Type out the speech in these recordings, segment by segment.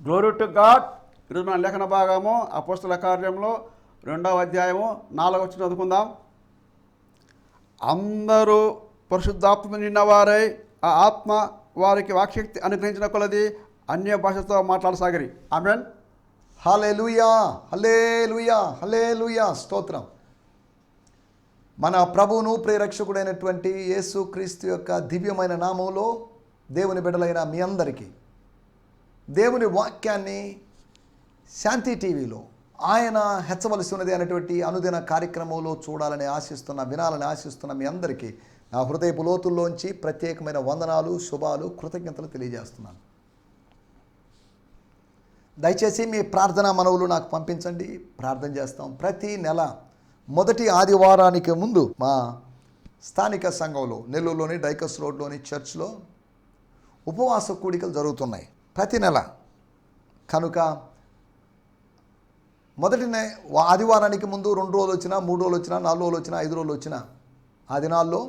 Glory to God. ఈరోజు మన లేఖన భాగము అపోస్తల కార్యంలో 2వ అధ్యాయము 4వ వచనం చదువుకుందాం. అందరూ పరిశుద్ధాత్మ నిన్నవారై ఆ ఆత్మ వారికి వాక్శక్తి అనుగ్రహించిన కొలది అన్య భాషతో మాట్లాడసాగిరి. ఆమేన్. హల్లెలూయా, హల్లెలూయా, హల్లెలూయా. స్తోత్రం. మన ప్రభువును ప్రియరక్షకుడైనటువంటి యేసు క్రీస్తు యొక్క దివ్యమైన నామంలో దేవుని బిడ్డలైన మీ అందరికీ దేవుని వాక్యాన్ని శాంతి టీవీలో ఆయన హెచ్చవలసి ఉన్నది అనేటువంటి అనుదిన కార్యక్రమంలో చూడాలని ఆశిస్తున్న, వినాలని ఆశిస్తున్న మీ అందరికీ నా హృదయపు లోతుల్లోంచి ప్రత్యేకమైన వందనాలు, శుభాలు, కృతజ్ఞతలు తెలియజేస్తున్నాను. దయచేసి మీ ప్రార్థనా మనవులు నాకు పంపించండి, ప్రార్థన చేస్తాం. ప్రతి నెల మొదటి ఆదివారానికి ముందు మా స్థానిక సంఘంలో నెల్లూరులోని డైకస్ రోడ్లోని చర్చ్లో ఉపవాస కూడికలు జరుగుతున్నాయి ప్రతి నెల. కనుక మొదటి ఆదివారానికి ముందు 2 రోజులు వచ్చినా, 3 రోజులు వచ్చినా, 4 రోజులు వచ్చినా, 5 రోజులు వచ్చినా ఆ దినాల్లో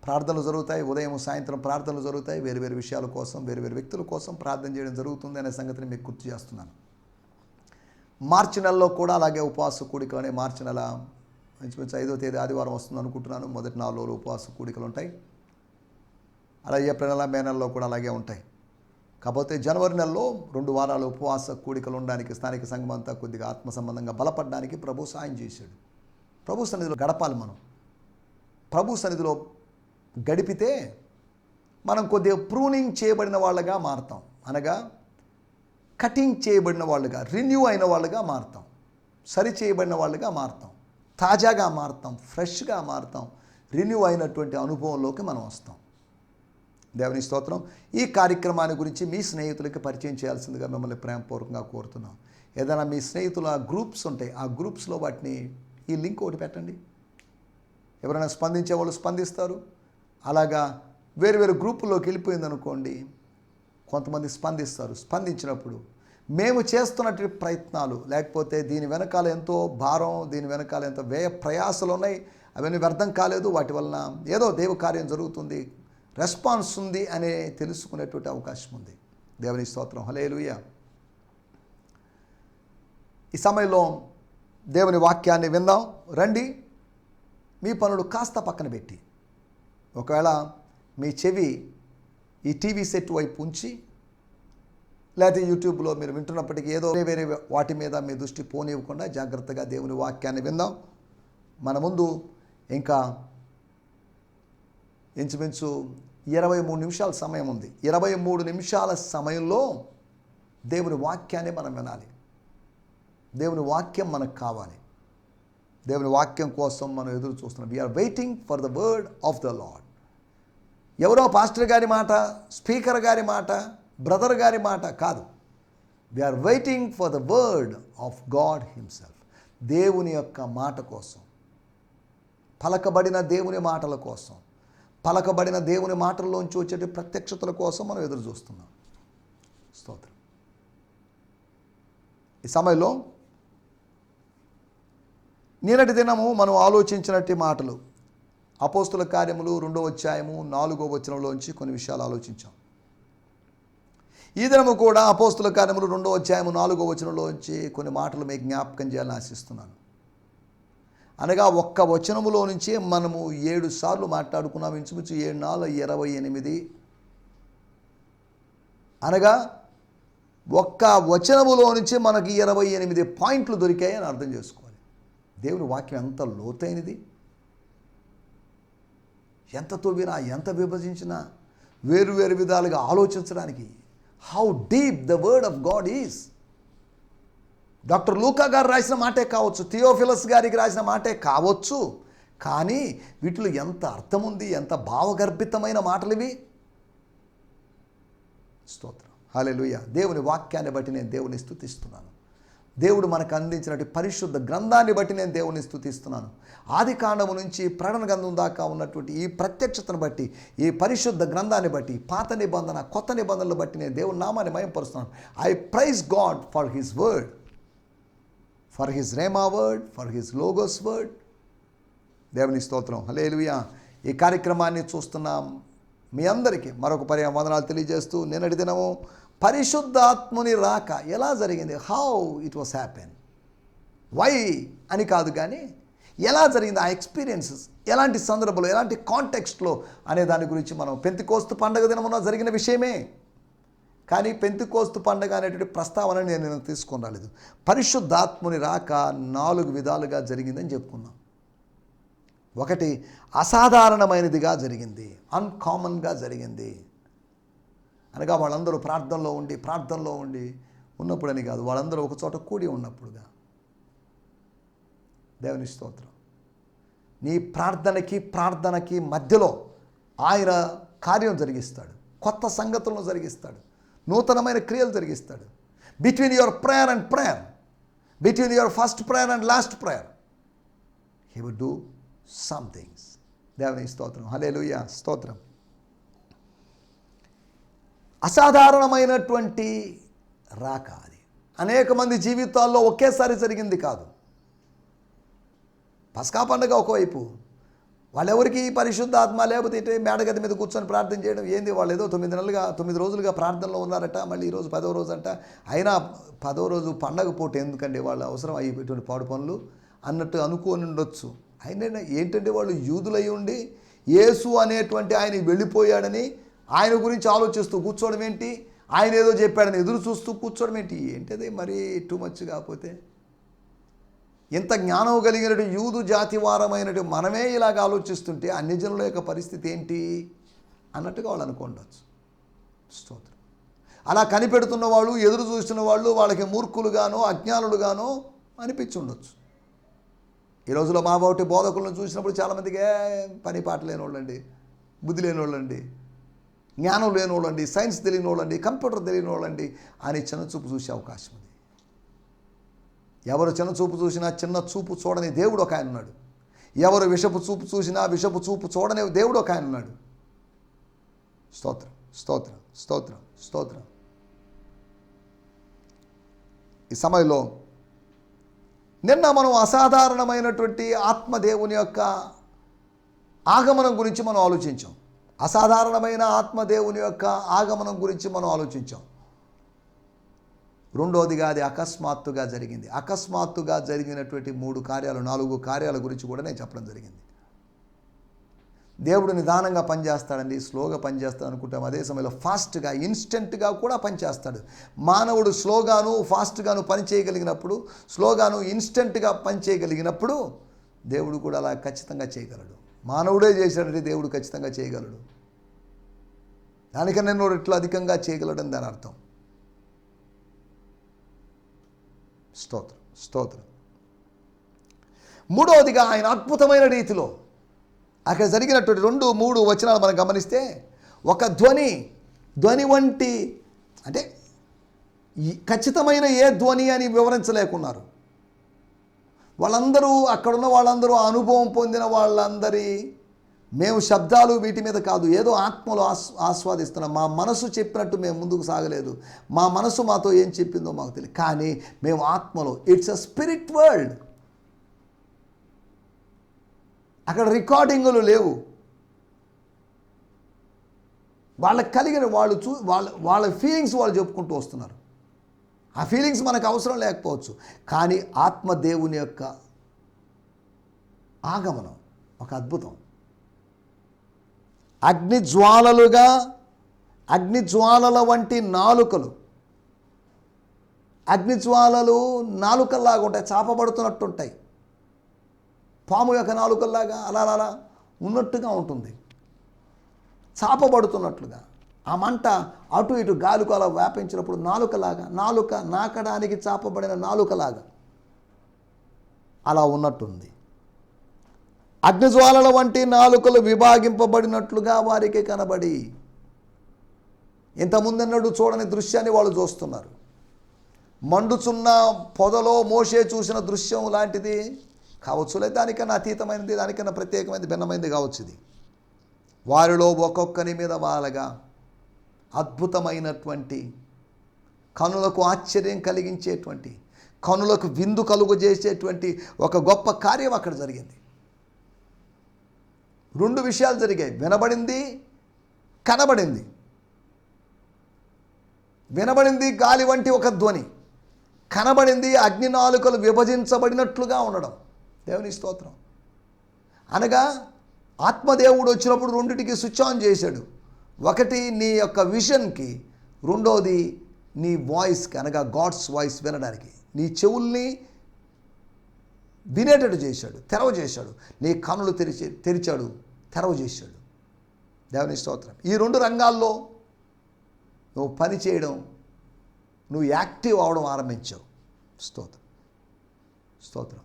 ప్రార్థనలు జరుగుతాయి. ఉదయం సాయంత్రం ప్రార్థనలు జరుగుతాయి. వేరు వేరు విషయాల కోసం, వేరు వేరు వ్యక్తుల కోసం ప్రార్థన చేయడం జరుగుతుంది అనే సంగతిని మీకు గుర్తు చేస్తున్నాను. మార్చి నెలలో కూడా అలాగే ఉపవాస కూడికలు అనే మార్చి నెల ఇంచుమించు 5వ తేదీ ఆదివారం వస్తుంది అనుకుంటున్నాను. మొదటి 4 రోజులు ఉపవాస కూడికలు ఉంటాయి. అలాగే ఏప్రిల్ నెల, మే నెలలో కూడా అలాగే ఉంటాయి. కాకపోతే జనవరి నెలలో 2 వారాలు ఉపవాస కూడికలు ఉండడానికి స్థానిక సంఘం అంతా కొద్దిగా ఆత్మ సంబంధంగా బలపడడానికి ప్రభు సాయం చేశాడు. ప్రభు సన్నిధిలో గడపాలి. మనం ప్రభు సన్నిధిలో గడిపితే మనం కొద్దిగా ప్రూనింగ్ చేయబడిన వాళ్ళగా మారుతాం. అనగా కటింగ్ చేయబడిన వాళ్ళుగా, రిన్యూ అయిన వాళ్ళుగా మారుతాం, సరి చేయబడిన వాళ్ళుగా మారుతాం, తాజాగా మారుతాం, ఫ్రెష్గా మారుతాం, రిన్యూ అయినటువంటి అనుభవంలోకి మనం వస్తాం. దేవుని స్తోత్రం. ఈ కార్యక్రమాన్ని గురించి మీ స్నేహితులకి పరిచయం చేయాల్సిందిగా మిమ్మల్ని ప్రేమపూర్వకంగా కోరుతున్నాం. ఏదైనా మీ స్నేహితుల గ్రూప్స్ ఉంటాయి, ఆ గ్రూప్స్లో వాటిని ఈ లింక్ ఒకటి పెట్టండి. ఎవరైనా స్పందించే వాళ్ళు స్పందిస్తారు. అలాగా వేరు వేరు గ్రూపుల్లోకి వెళ్ళిపోయిందనుకోండి, కొంతమంది స్పందిస్తారు. స్పందించినప్పుడు మేము చేస్తున్నటువంటి ప్రయత్నాలు, లేకపోతే దీని వెనకాల ఎంతో భారం, దీని వెనకాల ఎంతో వ్యయ ప్రయాసాలు ఉన్నాయి, అవన్నీ వ్యర్థం కాలేదు, వాటి వలన ఏదో దైవ కార్యం జరుగుతుంది, రెస్పాన్స్ ఉంది అనే తెలుసుకునేటువంటి అవకాశం ఉంది. దేవుని స్తోత్రం. హల్లెలూయా. ఈ సమయంలో దేవుని వాక్యాన్ని విందాం. రండి. మీ పనులు కాస్త పక్కన పెట్టి, ఒకవేళ మీ చెవి ఈ టీవీ సెట్ వైపు ఉంచి, లేకపోతే యూట్యూబ్లో మీరు వింటున్నప్పటికీ ఏదో వేరే వాటి మీద మీ దృష్టి పోనివ్వకుండా జాగ్రత్తగా దేవుని వాక్యాన్ని విందాం. మన ముందు ఇంకా ఇంచుమించు 23 నిమిషాల సమయం ఉంది. 23 నిమిషాల సమయంలో దేవుని వాక్యాన్ని మనం వినాలి. దేవుని వాక్యం మనకు కావాలి. దేవుని వాక్యం కోసం మనం ఎదురు చూస్తున్నాం. We are waiting for the word of the lord. ఎవరో పాస్టర్ గారి మాట, స్పీకర్ గారి మాట, బ్రదర్ గారి మాట కాదు. We are waiting for the word of god himself. దేవుని యొక్క మాట కోసం, పలకబడిన దేవుని మాటల కోసం, పలకబడిన దేవుని మాటల్లోంచి వచ్చే ప్రత్యక్షతల కోసం మనం ఎదురు చూస్తున్నాం. స్తోత్రం. ఈ సమయంలో నిన్నటి దినము మనం ఆలోచించినట్టు మాటలు అపోస్తుల కార్యములు 2వ అధ్యాయము 4వ వచనంలోంచి కొన్ని విషయాలు ఆలోచించాం. ఈ దినము కూడా అపోస్తుల కార్యములు 2వ అధ్యాయము 4వ వచనంలోంచి కొన్ని మాటలు మీకు జ్ఞాపకం చేయాలని ఆశిస్తున్నాను. అనగా ఒక్క వచనములో నుంచి మనము 7 సార్లు మాట్లాడుకున్నాం. ఇంచుమించు 7 4 28. అనగా ఒక్క వచనములో నుంచి మనకి 28 పాయింట్లు దొరికాయని అర్థం చేసుకోవాలి. దేవుని వాక్యం ఎంత లోతైనది, ఎంత తవ్వినా, ఎంత విభజించినా, వేరు వేరు విధాలుగా ఆలోచించడానికి how deep the word of God is. Doctor Luka గారు రాసిన మాటే కావచ్చు, థియోఫిలస్ గారికి రాసిన మాటే కావచ్చు, కానీ వీటిలో ఎంత అర్థం ఉంది, ఎంత భావగర్భితమైన మాటలు ఇవి. స్తోత్రం. హల్లెలూయా. దేవుని వాక్యాన్ని బట్టి నేను దేవుని స్తుతిస్తున్నాను. దేవుడు మనకు అందించినటువంటి పరిశుద్ధ గ్రంథాన్ని బట్టి నేను దేవుని స్తుతిస్తున్నాను. ఆది కాండము నుంచి ప్రకటన గ్రంథం దాకా ఉన్నటువంటి ఈ ప్రత్యక్షతను బట్టి, ఈ పరిశుద్ధ గ్రంథాన్ని బట్టి, పాత నిబంధన, కొత్త నిబంధనలు బట్టి నేను దేవుని నామాన్ని మహిమపరుస్తున్నాను. I praise God for his word, for his rhema word, for his logos word. దేవుని స్తోత్రం. హల్లెలూయా. ఈ కార్యక్రమాన్ని చూస్తున్నాం మీ అందరికీ మరొక పర్యాయం వందనాలు తెలియజేస్తూ, నిన్నటి దినము పరిశుద్ధాత్ముని రాక ఎలా జరిగింది, how it was happen, why అని కాదు కానీ ఎలా జరిగింది, ఆ ఎక్స్పీరియన్సెస్ ఎలాంటి సందర్భంలో ఎలాంటి కాంటెక్స్ట్లో అనే దాని గురించి మనం పెంతెకోస్తు పండగ దినమున జరిగిన విషయమే. కానీ పెంతెకోస్తు పండగ అనేటువంటి ప్రస్తావన నేను తీసుకొని రాలేదు. పరిశుద్ధాత్ముని రాక 4 విధాలుగా జరిగిందని చెప్పుకున్నాం. ఒకటి అసాధారణమైనదిగా జరిగింది, అన్కామన్గా జరిగింది. అనగా వాళ్ళందరూ ప్రార్థనలో ఉండి ఉన్నప్పుడని కాదు, వాళ్ళందరూ ఒక చోట కూడి ఉన్నప్పుడుగా. దేవుని స్తోత్రం. నీ ప్రార్థనకి మధ్యలో ఆయన కార్యం జరిగిస్తాడు, కొత్త సంగతులను జరిగిస్తాడు, నూతనమైన క్రియలు జరిగిస్తాడు. Between your prayer and prayer, between your first prayer and last prayer, he would do some things. దేవుని స్తోత్రం, హల్లెలూయా, స్తోత్రం. అసాధారణమైనటువంటి రాక అది అనేక మంది జీవితాల్లో ఒకేసారి జరిగింది కాదు. పస్కా పండుగ ఒకవైపు, వాళ్ళెవరికి పరిశుద్ధాత్మ లేకపోతే ఇటే మేడగది మీద కూర్చొని ప్రార్థన చేయడం ఏంది, వాళ్ళు ఏదో 9 రోజులుగా ప్రార్థనలో ఉన్నారట, మళ్ళీ ఈరోజు 10వ రోజు అంట. అయినా 10వ రోజు పండగ పూట ఎందుకండి వాళ్ళ అవసరం అయ్యేటువంటి పాడు పనులు అన్నట్టు అనుకోని ఉండొచ్చు. అయినా ఏంటంటే వాళ్ళు యూదులై ఉండి యేసు అనేటువంటి ఆయన వెళ్ళిపోయాడని ఆయన గురించి ఆలోచిస్తూ కూర్చోవడం ఏంటి, ఆయన ఏదో చెప్పాడని ఎదురు చూస్తూ కూర్చోవడం ఏంటి, ఏంటది మరీ టూ మచ్. కాకపోతే ఎంత జ్ఞానం కలిగినట్టు యూదు జాతి వారమైనట్టు మనమే ఇలాగ ఆలోచిస్తుంటే అన్యజనుల యొక్క పరిస్థితి ఏంటి అన్నట్టుగా వాళ్ళు అనుకోండవచ్చు. స్తోత్రం. అలా కనిపెడుతున్న వాళ్ళు, ఎదురు చూస్తున్న వాళ్ళు వాళ్ళకి మూర్ఖులుగానో అజ్ఞానులుగానో అనిపించి ఉండొచ్చు. ఈ రోజులో మా బాటి బోధకులను చూసినప్పుడు చాలామందికి పని పాట లేని వాళ్ళండి, బుద్ధి లేని వాళ్ళండి, జ్ఞానం లేని వాళ్ళండి, సైన్స్ తెలియని వాళ్ళండి, కంప్యూటర్ తెలియని వాళ్ళండి అని చిన్న చూపు చూసే అవకాశం ఉంది. ఎవరు చిన్న చూపు చూసినా చిన్న చూపు చూడని దేవుడు ఒక ఆయన ఉన్నాడు. ఎవరు విషపు చూపు చూసినా విషపు చూపు చూడని దేవుడు ఒక ఆయన ఉన్నాడు. స్తోత్రం, స్తోత్రం, స్తోత్రం, స్తోత్రం. ఈ సమయంలో నిన్న మనం అసాధారణమైనటువంటి ఆత్మదేవుని యొక్క ఆగమనం గురించి మనం ఆలోచించాం. అసాధారణమైన ఆత్మదేవుని యొక్క ఆగమనం గురించి మనం ఆలోచించాం. రెండోదిగా అది అకస్మాత్తుగా జరిగింది. అకస్మాత్తుగా జరిగినటువంటి 4 కార్యాల గురించి కూడా నేను చెప్పడం జరిగింది. దేవుడు నిదానంగా పనిచేస్తాడండి, స్లోగా పనిచేస్తాడు అనుకుంటాం. అదే సమయంలో ఫాస్ట్గా, ఇన్స్టెంట్గా కూడా పనిచేస్తాడు. మానవుడు స్లోగాను ఫాస్ట్గాను పని చేయగలిగినప్పుడు, స్లోగాను ఇన్స్టెంట్గా పని చేయగలిగినప్పుడు దేవుడు కూడా అలా ఖచ్చితంగా చేయగలడు. మానవుడే చేశాడంటే దేవుడు ఖచ్చితంగా చేయగలడు. దానికన్నా నేను ఇట్లా అధికంగా చేయగలడని దాని అర్థం. స్తోత్రం, స్తోత్రం. మూడవదిగా ఆయన అద్భుతమైన రీతిలో అక్కడ జరిగినటువంటి 2-3 వచనాలు మనం గమనిస్తే, ఒక ధ్వని వంటి, అంటే ఖచ్చితమైన ఏ ధ్వని అని వివరించలేకున్నారు. వాళ్ళందరూ అక్కడున్న వాళ్ళందరూ అనుభవం పొందిన వాళ్ళందరి, మేము శబ్దాలు వీటి మీద కాదు, ఏదో ఆత్మలో ఆస్వాదిస్తున్నాం. మా మనసు చెప్పినట్టు మేము ముందుకు సాగలేదు, మా మనసు మాతో ఏం చెప్పిందో మాకు తెలియదు, కానీ మేము ఆత్మలో, ఇట్స్ అ స్పిరిట్ వరల్డ్. అక్కడ రికార్డింగులు లేవు. వాళ్ళకి కలిగిన వాళ్ళ ఫీలింగ్స్ వాళ్ళు చెప్పుకుంటూ వస్తున్నారు. ఆ ఫీలింగ్స్ మనకు అవసరం లేకపోవచ్చు, కానీ ఆత్మదేవుని యొక్క ఆగమనం ఒక అద్భుతం. అగ్నిజ్వాలల వంటి నాలుకలు, అగ్నిజ్వాలలు నాలుకల్లాగా ఉంటాయి, చాపబడుతున్నట్టుంటాయి. పాము యొక్క నాలుకల్లాగా అలా ఉన్నట్టుగా ఉంటుంది, చాపబడుతున్నట్లుగా. ఆ మంట అటు ఇటు గాలికి అలా వ్యాపించినప్పుడు నాలుక నాకడానికి చాపబడిన నాలుకలాగా అలా ఉన్నట్టుంది. అగ్నిజ్వాలల వంటి నాలుకలు విభాగింపబడినట్లుగా వారికి కనబడి, ఇంతకుముందన్నట్టు చూడని దృశ్యాన్ని వాళ్ళు చూస్తున్నారు. మండుచున్న పొదలో మోషే చూసిన దృశ్యం లాంటిది కావచ్చు, లేదా దానికన్నా అతీతమైనది, దానికన్నా ప్రత్యేకమైనది, భిన్నమైనది కావచ్చు. ఇది వారిలో ఒక్కొక్కరి మీద వాళ్ళగా అద్భుతమైనటువంటి, కనులకు ఆశ్చర్యం కలిగించేటువంటి, కనులకు విందు కలుగజేసేటువంటి ఒక గొప్ప కార్యం అక్కడ జరిగింది. 2 విషయాలు జరిగాయి, వినబడింది, కనబడింది. వినబడింది గాలి వంటి ఒక ధ్వని, కనబడింది అగ్ని నాలుకలు విభజించబడినట్లుగా ఉండడం. దేవుని స్తోత్రం. అనగా ఆత్మదేవుడు వచ్చినప్పుడు రెండిటికి స్విచ్ ఆన్ చేశాడు. ఒకటి నీ యొక్క విజన్కి, రెండోది నీ వాయిస్కి, అనగా గాడ్స్ వాయిస్ వినడానికి నీ చెవుల్ని వినేటట్టు చేశాడు, తెరవ చేశాడు. నీ కన్నులు తెరిచాడు, తెరవ చేశాడు. దేవుని స్తోత్రం. ఈ రెండు రంగాల్లో నువ్వు పని చేయడం, నువ్వు యాక్టివ్ అవడం ఆరంభించావు. స్తోత్రం, స్తోత్రం.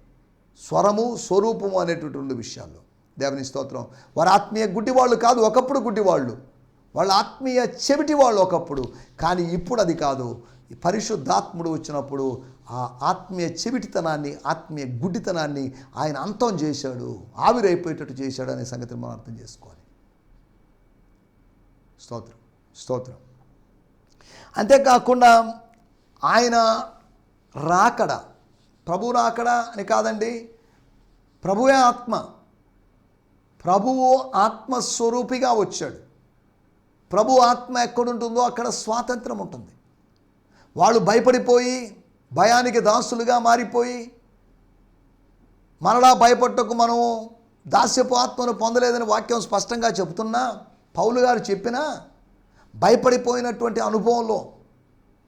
స్వరము, స్వరూపము అనేటువంటి రెండు విషయాల్లో దేవుని స్తోత్రం. వారు ఆత్మీయ గుడ్డివాళ్ళు కాదు, ఒకప్పుడు గుడ్డివాళ్ళు, వాళ్ళ ఆత్మీయ చెవిటి వాళ్ళు ఒకప్పుడు. కానీ ఇప్పుడు అది కాదు. పరిశుద్ధాత్ముడు వచ్చినప్పుడు ఆ ఆత్మీయ చెవిటితనాన్ని, ఆత్మీయ గుడ్డితనాన్ని ఆయన అంతం చేశాడు, ఆవిరైపోయేటట్టు చేశాడు అనే సంగతిని మనం అర్థం చేసుకోవాలి. స్తోత్రం, స్తోత్రం. అంతేకాకుండా ఆయన రాకడ, ప్రభు రాకడ అని కాదండి, ప్రభువే ఆత్మ. ప్రభువు ఆత్మస్వరూపిగా వచ్చాడు. ప్రభు ఆత్మ ఎక్కడుంటుందో అక్కడ స్వాతంత్రం ఉంటుంది. వాళ్ళు భయపడిపోయి, భయానికి దాసులుగా మారిపోయి, మరలా భయపట్టకు మనము దాస్యపు ఆత్మను పొందలేదని వాక్యం స్పష్టంగా చెబుతున్నా, పౌలు గారు చెప్పినా, భయపడిపోయినటువంటి అనుభవంలో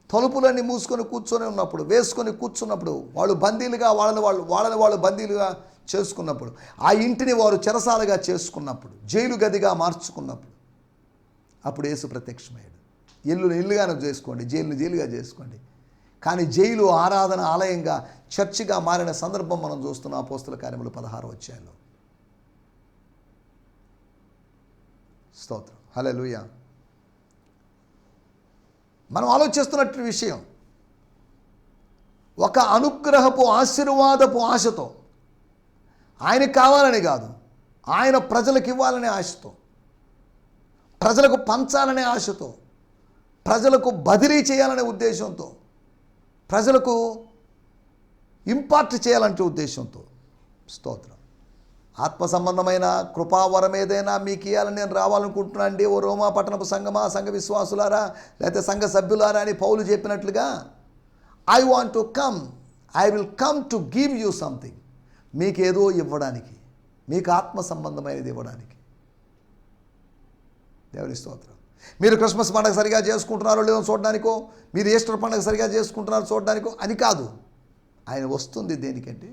తలుపులన్నీ మూసుకొని కూర్చొని ఉన్నప్పుడు, వేసుకొని కూర్చున్నప్పుడు, వాళ్ళు బందీలుగా వాళ్ళని వాళ్ళు బందీలుగా చేసుకున్నప్పుడు, ఆ ఇంటిని వారు చెరసాలగా చేసుకున్నప్పుడు, జైలు గదిగా మార్చుకున్నప్పుడు, అప్పుడు యేసు ప్రత్యక్షమయ్యాడు. ఇల్లును ఇల్లుగానే చేసుకోండి, జైలును జైలుగా చేసుకోండి. కానీ జైలు ఆరాధన ఆలయంగా, చర్చిగా మారిన సందర్భం మనం చూస్తున్నాం అపోస్తల కార్యములు 16వ అధ్యాయంలో. స్తోత్రం, హల్లెలూయా. మనం ఆలోచిస్తున్నట్టు విషయం, ఒక అనుగ్రహపు ఆశీర్వాదపు ఆశతో, ఆయనకు కావాలని కాదు, ఆయన ప్రజలకు ఇవ్వాలనే ఆశతో, ప్రజలకు పంచాలనే ఆశతో, ప్రజలకు బదిలీ చేయాలనే ఉద్దేశంతో, ప్రజలకు ఇంపార్ట్ చేయాలంటే ఉద్దేశంతో. స్తోత్రం. ఆత్మ సంబంధమైన కృపావరం ఏదైనా మీకు ఇవ్వాలని నేను రావాలనుకుంటున్నాను అండి, ఓ రోమా పట్టణపు సంఘమా, సంఘ విశ్వాసులారా, లేకపోతే సంఘ సభ్యులారా అని పౌలు చెప్పినట్లుగా, I want to come, I will come to give you something. మీకు ఏదో ఇవ్వడానికి, మీకు ఆత్మ సంబంధమైనది ఇవ్వడానికి. దేవుని స్తోత్రం. మీరు క్రిస్మస్ పండుగ సరిగా చేసుకుంటున్నారో లేదో చూడడానికో, మీరు ఈస్టర్ పండుగ సరిగా చేసుకుంటున్నారో చూడడానికో అని కాదు. ఆయన వస్తుంది దేనికంటే,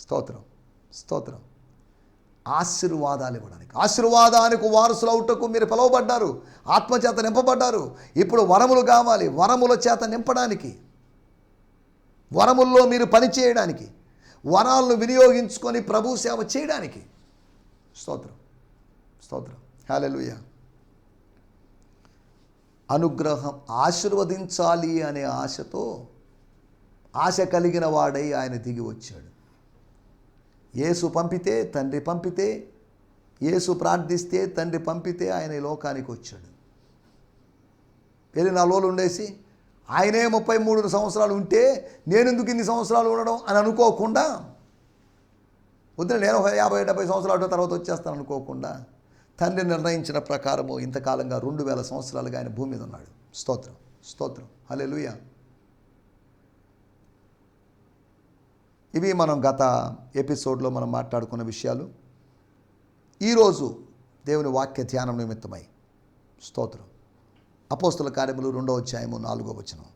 స్తోత్రం, స్తోత్రం, ఆశీర్వాదాలు ఇవ్వడానికి. ఆశీర్వాదానికి వారసులు అవుటకు మీరు పిలువబడ్డారు, ఆత్మచేత నింపబడ్డారు. ఇప్పుడు వరములు కావాలి, వరముల చేత నింపడానికి, వరముల్లో మీరు పని చేయడానికి, వరాలను వినియోగించుకొని ప్రభు సేవ చేయడానికి. స్తోత్రం, స్తోత్రం, హల్లెలూయా. అనుగ్రహం ఆశీర్వదించాలి అనే ఆశతో, ఆశ కలిగిన వాడై ఆయన దిగి వచ్చాడు. యేసు పంపితే, తండ్రి పంపితే, యేసు ప్రార్థిస్తే, తండ్రి పంపితే ఆయన ఈ లోకానికి వచ్చాడు. వెళ్ళి 4 రోజులు ఉండేసి ఆయనే 33 సంవత్సరాలు ఉంటే నేను ఎందుకు ఇన్ని సంవత్సరాలు ఉండడం అని అనుకోకుండా, వద్దు నేను 50-70 సంవత్సరాల తర్వాత వచ్చేస్తాను అనుకోకుండా, తండ్రి నిర్ణయించిన ప్రకారము ఇంతకాలంగా 2000 సంవత్సరాలుగా ఆయన భూమి మీద ఉన్నాడు. స్తోత్రం, స్తోత్రం, హల్లెలూయా. ఇవి మనం గత ఎపిసోడ్లో మనం మాట్లాడుకున్న విషయాలు. ఈరోజు దేవుని వాక్య ధ్యానం నిమిత్తమై, స్తోత్రం, అపోస్తుల కార్యములు 2వ అధ్యాయము 4వ వచనం.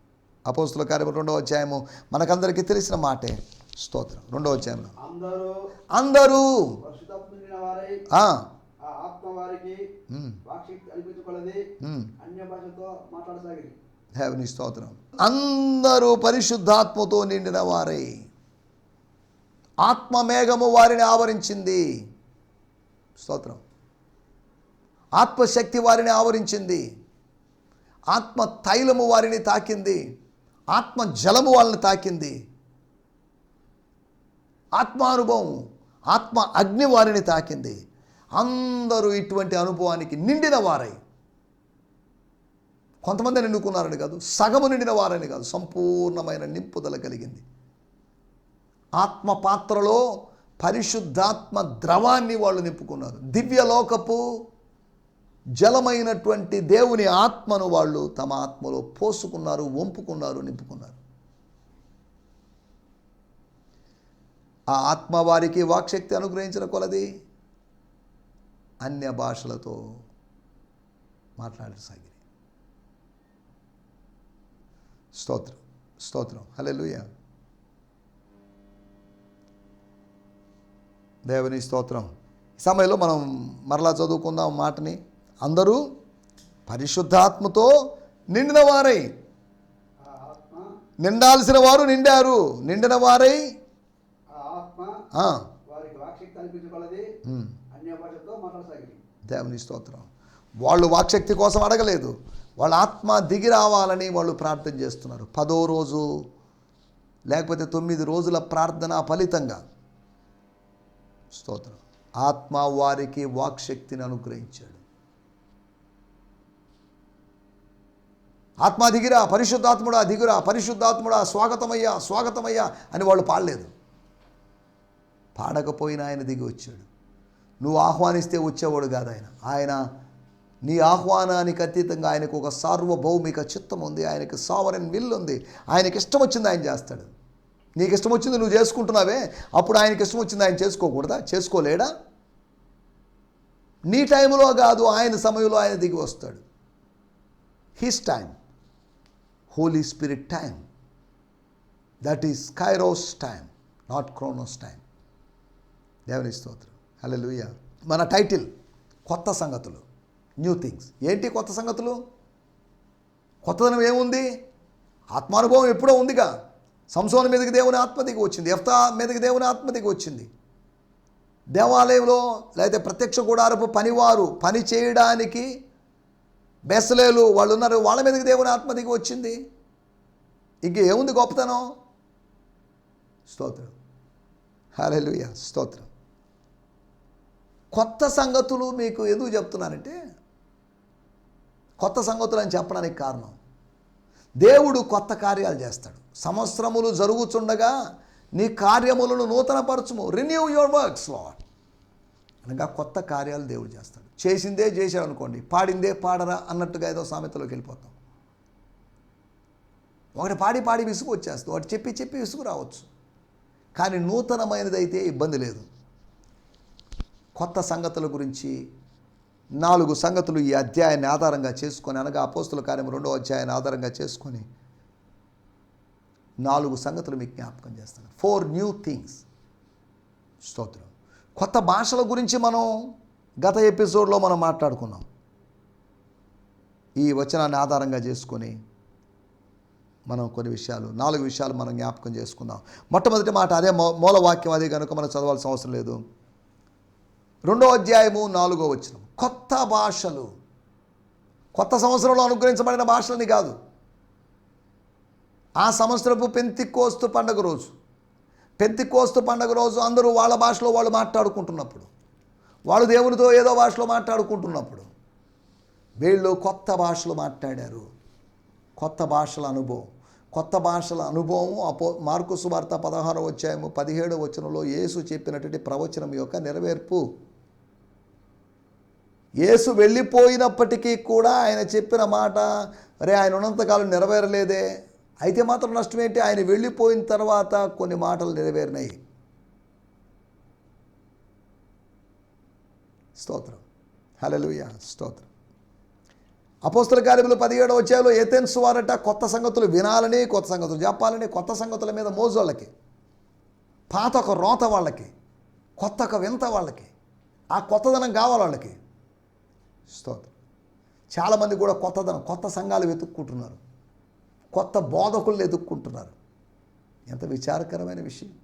అపోస్తుల కార్యములు 2వ అధ్యాయము మనకందరికీ తెలిసిన మాటే. స్తోత్రం. 2వ అధ్యాయంలో అందరూ దేవుని స్తోత్రం. అందరూ పరిశుద్ధాత్మతో నిండిన వారై, ఆత్మమేఘము వారిని ఆవరించింది. స్తోత్రం. ఆత్మశక్తి వారిని ఆవరించింది. ఆత్మ తైలము వారిని తాకింది. ఆత్మ జలము వాళ్ళని తాకింది. ఆత్మానుభవం, ఆత్మ అగ్ని వారిని తాకింది. అందరూ ఇటువంటి అనుభవానికి నిండిన వారై, కొంతమంది నిండుకున్నారని కాదు, సగము నిండిన వారని కాదు, సంపూర్ణమైన నింపుదల కలిగింది. ఆత్మ పాత్రలో పరిశుద్ధాత్మ ద్రవాన్ని వాళ్ళు నింపుకున్నారు. దివ్యలోకపు జలమైనటువంటి దేవుని ఆత్మను వాళ్ళు తమ ఆత్మలో పోసుకున్నారు, వంపుకున్నారు, నింపుకున్నారు. ఆ ఆత్మ వారికి వాక్శక్తి అనుగ్రహించిన కొలది అన్య భాషలతో మాట్లాడసాగిరి. స్తోత్రం, స్తోత్రం, హల్లెలూయా. దేవుని స్తోత్రం. ఈ సమయంలో మనం మరలా చదువుకుందాం మాటని. అందరూ పరిశుద్ధాత్మతో నిండిన వారై, నిండాల్సిన వారు నిండారు, నిండిన వారై దేవుని స్తోత్రం. వాళ్ళు వాక్శక్తి కోసం అడగలేదు, వాళ్ళ ఆత్మ దిగి రావాలని వాళ్ళు ప్రార్థన చేస్తున్నారు. 10వ రోజు లేకపోతే 9 రోజుల ప్రార్థన ఫలితంగా స్తోత్రం ఆత్మ వారికి వాక్శక్తిని అనుగ్రహించాడు. ఆత్మ దిగిరా, పరిశుద్ధాత్ముడా దిగురా, పరిశుద్ధాత్ముడా స్వాగతమయ్యా, స్వాగతమయ్యా అని వాళ్ళు పాడలేదు. పాడకపోయినా ఆయన దిగి వచ్చాడు. నువ్వు ఆహ్వానిస్తే వచ్చేవాడు కాదు ఆయన. ఆయన నీ ఆహ్వానానికి అతీతంగా ఆయనకు ఒక సార్వభౌమిక చిత్తం ఉంది, ఆయనకు సావరెన్ విల్ ఉంది. ఆయనకి ఇష్టం వచ్చింది ఆయన చేస్తాడు. నీకు ఇష్టం వచ్చింది నువ్వు చేసుకుంటున్నావే, అప్పుడు ఆయనకి ఇష్టం వచ్చింది ఆయన చేసుకోకూడదా? చేసుకోలేడా? నీ టైంలో కాదు, ఆయన సమయంలో ఆయన దిగి వస్తాడు. His time, holy spirit time, that is kairos time, not chronos time. దేవుని స్తోత్రం, హల్లెలూయా. మన టైటిల్ కొత్త సంగతులు, న్యూ థింగ్స్. ఏంటి కొత్త సంగతులు? కొత్తదనం ఏముంది? ఆత్మానుభవం ఎప్పుడో ఉందిగా. సంసోను మీదకి దేవుని ఆత్మ దిగి వచ్చింది, యెఫ్తా మీదకి దేవుని ఆత్మ దిగి వచ్చింది. దేవాలయంలో లేకపోతే ప్రత్యక్ష గుడారపు పనివారు పని చేయడానికి బెసలేలు వాళ్ళు ఉన్నారు, వాళ్ళ మీదకి దేవుని ఆత్మ దిగి వచ్చింది. ఇంక ఏముంది గొప్పతనం? స్తోత్రం, హల్లెలూయా, స్తోత్రం. కొత్త సంగతులు మీకు ఎందుకు చెప్తున్నానంటే, కొత్త సంగతులు అని చెప్పడానికి కారణం, దేవుడు కొత్త కార్యాలు చేస్తాడు. సంవత్సరములు జరుగుతుండగా నీ కార్యములను నూతనపరచుము, రిన్యూ యువర్ వర్క్స్ లార్డ్. అనగా కొత్త కార్యాలు దేవుడు చేస్తాడు. చేసిందే చేశాడు అనుకోండి, పాడిందే పాడరా అన్నట్టుగా ఏదో సామెతలోకి వెళ్ళిపోతాం. ఒకటి పాడి పాడి విసుగు వచ్చేస్తుంది, ఒకటి చెప్పి చెప్పి విసుగు రావచ్చు. కానీ నూతనమైనది అయితే ఇబ్బంది లేదు. కొత్త సంగతుల గురించి 4 సంగతులు ఈ అధ్యాయాన్ని ఆధారంగా చేసుకొని, అనగా అపోస్తుల కార్యం 2వ అధ్యాయాన్ని ఆధారంగా చేసుకొని 4 సంగతులు మీకు జ్ఞాపకం చేస్తాను. 4 న్యూ థింగ్స్. స్తోత్రం. కొత్త భాషల గురించి మనం గత ఎపిసోడ్లో మనం మాట్లాడుకున్నాం. ఈ వచనాన్ని ఆధారంగా చేసుకొని మనం కొన్ని విషయాలు 4 విషయాలు మనం జ్ఞాపకం చేసుకుందాం. మొట్టమొదటి మాట అదే మూలవాక్యం, అదే కనుక మనం చదవాల్సిన అవసరం లేదు. 2వ అధ్యాయము 4వ వచనం. కొత్త భాషలు. కొత్త సంవత్సరంలో అనుగ్రహించబడిన భాషలని కాదు. ఆ సంవత్సరపు పెంతెకోస్తు పండుగ రోజు, పెంతెకోస్తు పండుగ రోజు అందరూ వాళ్ళ భాషలో వాళ్ళు మాట్లాడుకుంటున్నప్పుడు, వాళ్ళు దేవునితో ఏదో భాషలో మాట్లాడుకుంటున్నప్పుడు వీళ్ళు కొత్త భాషలు మాట్లాడారు. కొత్త భాషల అనుభవం. కొత్త భాషల అనుభవం మార్కు సువార్త 16వ అధ్యాయము 17వ వచనంలో యేసు చెప్పినటువంటి ప్రవచనం యొక్క నెరవేర్పు. యేసు వెళ్ళిపోయినప్పటికీ కూడా ఆయన చెప్పిన మాట, అరే ఆయన ఉన్నంతకాలం నెరవేరలేదే, అయితే మాత్రం నష్టం ఏంటి? ఆయన వెళ్ళిపోయిన తర్వాత కొన్ని మాటలు నెరవేరినాయి. స్తోత్రం, హల్లెలూయా, స్తోత్రం. అపోస్తల కార్యములు 17వ అధ్యాయంలో ఏథెన్స్ వారట కొత్త సంగతులు వినాలని, కొత్త సంగతులు చెప్పాలని, కొత్త సంగతుల మీద మోజోళ్ళకి, పాత ఒక రోత వాళ్ళకి, కొత్త ఒక వింత వాళ్ళకి, ఆ కొత్తదనం కావాలి వాళ్ళకి. స్తోత్రం. చాలామంది కూడా కొత్తదనం, కొత్త సంఘాలు వెతుక్కుంటున్నారు, కొత్త బోధకులను ఎదుక్కుంటున్నారు. ఎంత విచారకరమైన విషయం.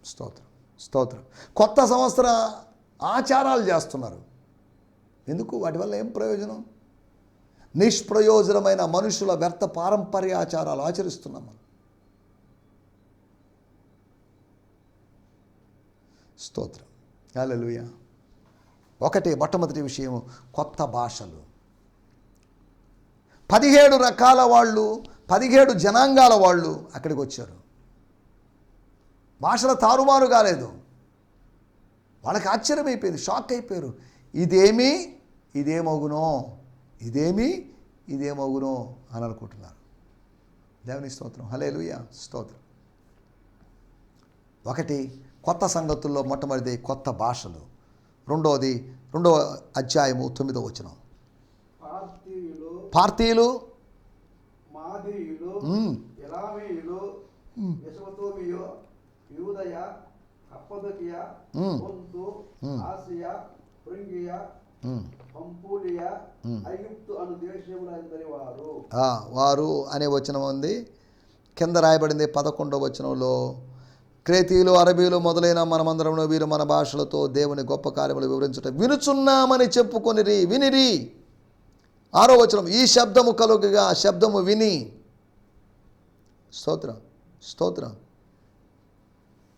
స్తోత్రం, స్తోత్రం. కొత్త సంవత్సర ఆచారాలు చేస్తున్నారు. ఎందుకు? వాటి వల్ల ఏం ప్రయోజనం? నిష్ప్రయోజనమైన మనుషుల వ్యర్థ పారంపర్య ఆచారాలు ఆచరిస్తున్నాం మనం. స్తోత్రం, హల్లెలూయా. మొట్టమొదటి విషయం కొత్త భాషలు. 17 రకాల వాళ్ళు, 17 జనాంగాల వాళ్ళు అక్కడికి వచ్చారు. భాషల తారుమారు కాలేదు. వాళ్ళకి ఆశ్చర్యం అయిపోయింది, షాక్ అయిపోయారు. ఇదేమి ఇదేమగునో అని అనుకుంటున్నారు. దేవుని స్తోత్రం, హల్లెలూయా, స్తోత్రం. ఒకటి, కొత్త సంగతుల్లో మొట్టమొదటిది కొత్త భాషలు. రెండవ అధ్యాయము 9వ వచనం. పార్తీయులు, మాదీయులు, ఎలామీయులు, మెసొపొతామియా, యూదయ, కప్పదొకియ, పొంతు, ఆసియా, ఫ్రింగియా, పంఫూలియా, ఐగుప్తు అను దేశములందరి వారు అనే వచనం ఉంది. కింద రాయబడింది 11వ వచనంలో, క్రేతీయులు, అరబీలు మొదలైన మనమందరం వీరు మన భాషలతో దేవుని గొప్ప కార్యములు వివరించుట వినుచున్నామని చెప్పుకొనిరి, వినిరి. 6వ వచనం, ఈ శబ్దము కలుగగా శబ్దము విని. స్తోత్రం, స్తోత్రం.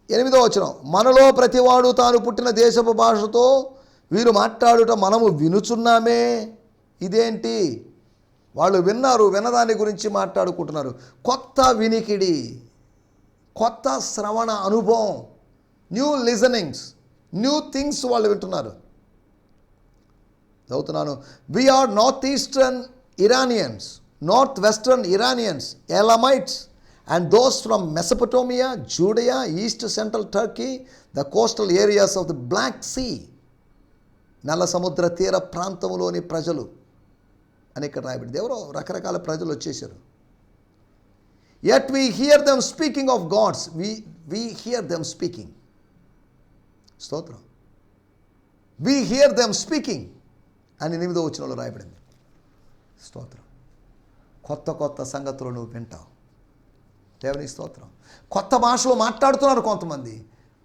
8వ వచనం, మనలో ప్రతివాడు తాను పుట్టిన దేశపు భాషతో వీరు మాట్లాడుట మనము వినుచున్నామే. ఇదేంటి? వాళ్ళు విన్నారు, విన్నదాని గురించి మాట్లాడుకుంటున్నారు. కొత్త వినికిడి, కొత్త శ్రవణ అనుభవం, న్యూ లిజనింగ్స్, న్యూ థింగ్స్ వాళ్ళు వింటున్నారు. చదువుతున్నాను. We are north eastern Iranians, north western Iranians, Elamites and those from Mesopotamia, Judea, East Central Turkey, the coastal areas of the Black Sea, నల్ల సముద్ర తీర ప్రాంతంలోని ప్రజలు అని ఇక్కడ రాయబడింది. ఎవరో రకరకాల ప్రజలు వచ్చేసారు. Yet we hear them speaking of gods. We hear them speaking. స్తోత్రం. We hear them speaking అని 8వ వచనంలో రాయబడింది. స్తోత్రం. కొత్త సంగతులు నువ్వు వింటావు. దేవుని స్తోత్రం. కొత్త భాషలో మాట్లాడుతున్నారు కొంతమంది,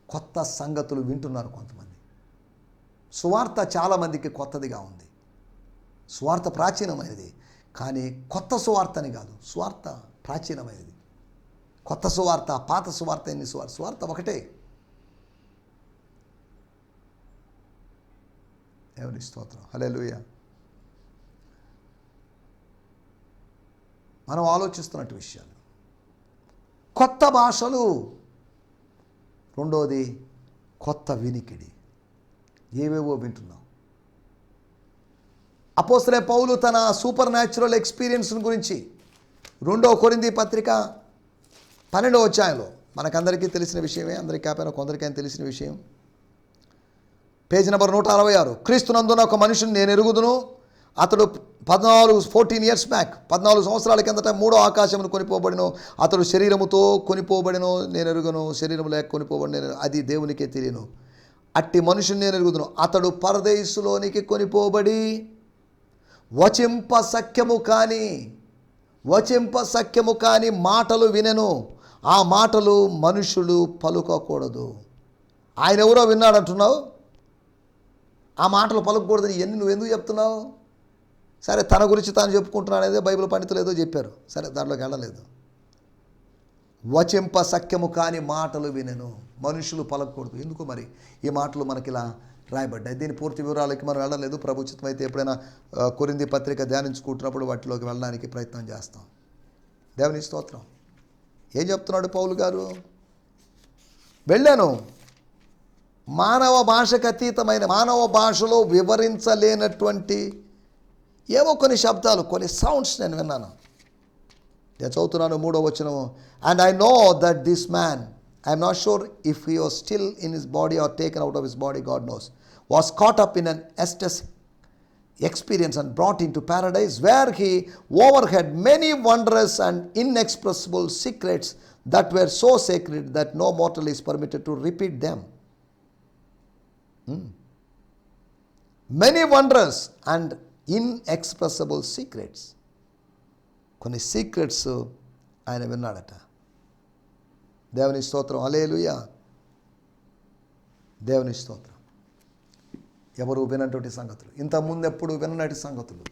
కొత్త సంగతులు వింటున్నారు కొంతమంది. సువార్త చాలామందికి కొత్తదిగా ఉంది. సువార్త ప్రాచీనమైనది, కానీ కొత్త సువార్త అని కాదు. సువార్త ప్రాచీనమైనది. కొత్త సువార్త, పాత సువార్త, ఎన్ని సువార్త ఒకటే. దేవుని స్తోత్రం, హల్లెలూయా. మనం ఆలోచిస్తున్నట్టు విషయాలు, కొత్త భాషలు. రెండోది కొత్త వినికిడి, ఏవేవో వింటున్నాం. అపోస్తలుడైన పౌలు తన సూపర్ న్యాచురల్ ఎక్స్పీరియన్స్ గురించి 2వ కొరింథీ పత్రిక 12వ అధ్యాయంలో, మనకందరికీ తెలిసిన విషయమే, అందరికీ కాకపోయినా కొందరికైనా తెలిసిన విషయం. Page number 166. క్రీస్తునందున ఒక మనుషుని నేను ఎరుగుదును, అతడు 14 years బ్యాక్, 14 సంవత్సరాల కిందట 3వ ఆకాశమును కొనిపోబడిను, అతడు శరీరముతో కొనిపోబడిను, నేను ఎరుగను, శరీరం లేక కొనిపోబడిన అది దేవునికే తెలియను. అట్టి మనుషుని నేను ఎరుగుదును, అతడు పరదేశులోనికి కొనిపోబడి వచింప సఖ్యము కాని మాటలు వినెను. ఆ మాటలు మనుషులు పలుకకూడదు. ఆయన ఎవరో విన్నాడంటున్నావు, ఆ మాటలు పలుకకూడదని నువ్వు ఎందుకు చెప్తున్నావు? సరే, తన గురించి తాను చెప్పుకుంటున్నాడు, అదే బైబిల్ పండితులు ఏదో చెప్పారు, సరే దాంట్లోకి వెళ్ళలేదు. వచింప సఖ్యము కాని మాటలు వినెను, మనుషులు పలకూడదు. ఎందుకు మరి ఈ మాటలు మనకి ఇలా రాయబడ్డాయి? దీని పూర్తి వివరాలకి మనం వెళ్ళలేదు. ప్రభుత్వం అయితే ఎప్పుడైనా కొరింథీ పత్రిక ధ్యానించుకుంటున్నప్పుడు వాటిలోకి వెళ్ళడానికి ప్రయత్నం చేస్తాం. దేవుని స్తోత్రం. ఏం చెప్తున్నాడు పౌలు గారు? వెళ్ళాను, మానవ భాషకు అతీతమైన, మానవ భాషలో వివరించలేనటువంటి ఏవో కొన్ని శబ్దాలు, కొన్ని సౌండ్స్ నేను విన్నాను. నేను చదువుతున్నాను 3వ వచనం. And I know that this man, I'm not sure if he was still in his body or taken out of his body, God knows, was caught up in an ecstatic experience and brought into paradise, where he overheard many wondrous and inexpressible secrets that were so sacred that no mortal is permitted to repeat them. Many wondrous and inexpressible secrets. కొన్ని secrets ఆయన విన్నాడట. దేవుని స్తోత్రం, హల్లెలూయా, దేవుని స్తోత్రం. ఎవరు వినటువంటి సంగతులు, ఇంతకుముందు ఎప్పుడు విననటి సంగతులు.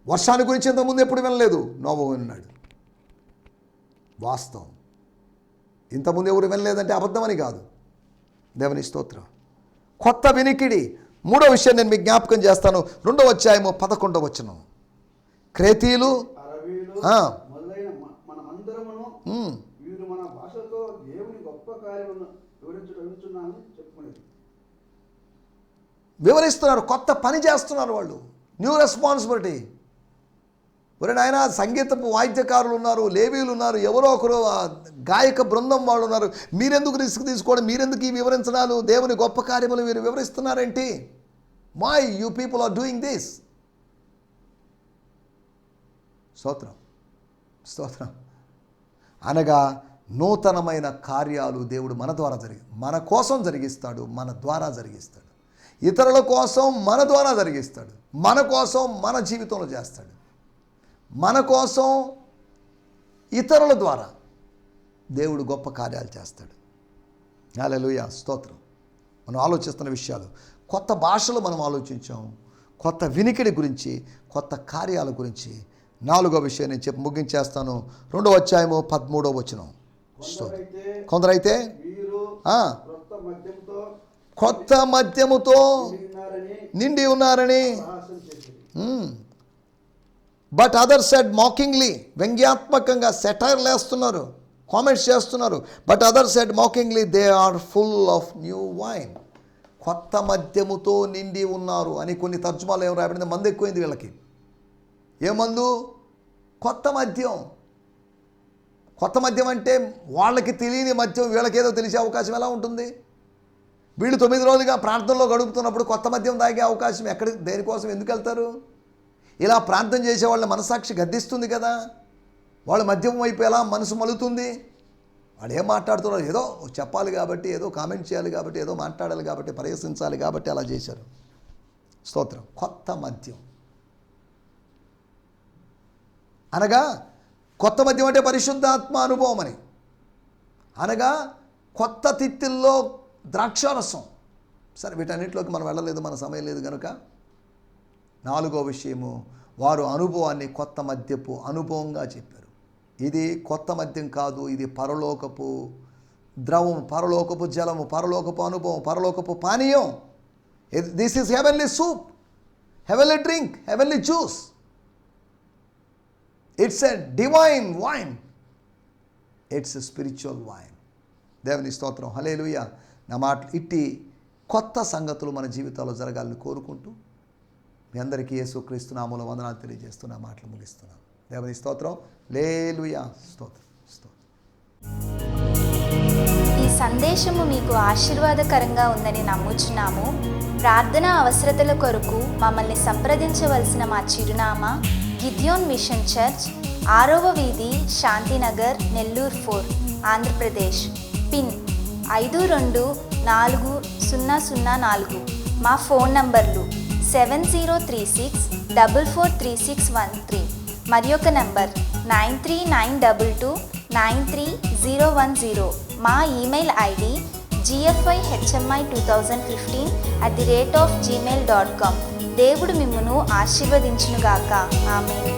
వర్షాన్ని గురించి ఇంతకుముందు ఎప్పుడు వినలేదు, నోవహు విన్నాడు. వాస్తవం. ఇంతకుముందు ఎవరు వినలేదంటే అబద్ధమని కాదు. దేవుని స్తోత్రం. కొత్త వినికిడి. 3వ విషయం నేను మీకు జ్ఞాపకం చేస్తాను. 2వ అధ్యాయము 11వ వచనం. క్రేతీయులు, వీరు మన భాషతో దేవుని గొప్ప కార్యములను వివరించుచున్నామని చెప్పుకునేది. వివరిస్తున్నారు, కొత్త పని చేస్తున్నారు వాళ్ళు. New responsibility. ఒరే నాయన, సంగీతపు వాయిద్యకారులు ఉన్నారు, లేవీలు ఉన్నారు, ఎవరో ఒకరు గాయక బృందం వాళ్ళు ఉన్నారు. మీరెందుకు రిస్క్ తీసుకోవడం, మీరెందుకు ఈ వివరించడాలు, దేవుని గొప్ప కార్యములు మీరు వివరిస్తున్నారేంటి? Why you people are doing this? స్తోత్రం, స్తోత్రం. అనగా నూతనమైన కార్యాలు దేవుడు మన కోసం జరిగిస్తాడు, మన ద్వారా జరిగిస్తాడు. ఇతరుల కోసం మన ద్వారా జరిగిస్తాడు, మన కోసం మన జీవితంలో చేస్తాడు, మన కోసం ఇతరుల ద్వారా దేవుడు గొప్ప కార్యాలు చేస్తాడు. హల్లెలూయా, స్తోత్రం. మనం ఆలోచిస్తున్న విషయాలు, కొత్త భాషలు మనం ఆలోచించాం, కొత్త వినికిడి గురించి, కొత్త కార్యాల గురించి. 4వ విషయం నేను చెప్పి ముగించేస్తాను. 2వ అధ్యాయము 13వ వచనం. కొందరైతే కొత్త మద్యముతో నిండి ఉన్నారని, బట్ అదర్ సెడ్ మాకింగ్లీ, వ్యంగ్యాత్మకంగా సెటైర్ లేస్తున్నారు, కామెంట్స్ చేస్తున్నారు. But other said mockingly, they are full of new wine. కొత్త మద్యముతో నిండి ఉన్నారు అని కొన్ని తర్జుమాలు ఏం రాయబడింది? మందు ఎక్కువైంది వీళ్ళకి. ఏ మందు? కొత్త మద్యం. కొత్త మద్యం అంటే వాళ్ళకి తెలియని మద్యం వీళ్ళకేదో తెలిసే అవకాశం ఎలా ఉంటుంది? వీళ్ళు 9 రోజులుగా ప్రార్థనలో గడుపుతున్నప్పుడు కొత్త మద్యం తాగే అవకాశం ఎక్కడికి, దేనికోసం, ఎందుకు వెళ్తారు? ఇలా ప్రార్థన చేసే వాళ్ళ మనసాక్షి గద్దిస్తుంది కదా. వాళ్ళ మద్యం వైపు ఎలా మనసు మలుతుంది? వాడు ఏం మాట్లాడుతున్నారు? ఏదో చెప్పాలి కాబట్టి, ఏదో కామెంట్ చేయాలి కాబట్టి, ఏదో మాట్లాడాలి కాబట్టి, ప్రయత్నించాలి కాబట్టి అలా చేశారు. స్తోత్రం. కొత్త మద్యం అనగా, కొత్త మద్యం అంటే పరిశుద్ధాత్మ అనుభవం అని. అనగా కొత్త తిత్తిల్లో ద్రాక్షారసం. సరే, వీటన్నిటిలోకి మనం వెళ్ళలేదు, మన సమయం లేదు కనుక. 4వ విషయము, వారు అనుభవాన్ని కొత్త మద్యపు అనుభవంగా చెప్పారు. ఇది కొత్త మద్యం కాదు, ఇది పరలోకపు ద్రవం, పరలోకపు జలము, పరలోకపు అనుభవం, పరలోకపు పానీయం. This is heavenly soup, heavenly drink, heavenly juice. It's a divine wine, it's a spiritual wine. దేవుని స్తోత్రం, హల్లెలూయా. నా మాట ఇట్టి కొత్త సంగతులు మన జీవితాల్లో జరగాలని కోరుకుంటూ మీ అందరికీ యేసుక్రీస్తు నామములో వందనాలు తెలియజేస్తున్నా మాటలు ముగిస్తున్నాను. దేవుని స్తోత్రం, హల్లెలూయా, స్తోత్రం, స్తోత్రం. ఈ సందేశము మీకు ఆశీర్వాదకరంగా ఉందని నమ్ముచున్నాము. ప్రార్థన అవసరతల కొరకు మమ్మల్ని సంప్రదించవలసిన మా చిరునామా గిద్యోన్ మిషన్ చర్చ్, 6వ వీధి, శాంతినగర్, నెల్లూరు 4, ఆంధ్రప్రదేశ్. పిన్ 524004. మా ఫోన్ నంబర్లు 7036443613 మరి ఒక నంబర్ 9392293010. మా ఈమెయిల్ ఐడి gfihmi2015@gmail.com. దేవుడు మిమ్మును ఆశీర్వదించునుగాక. ఆమేన్.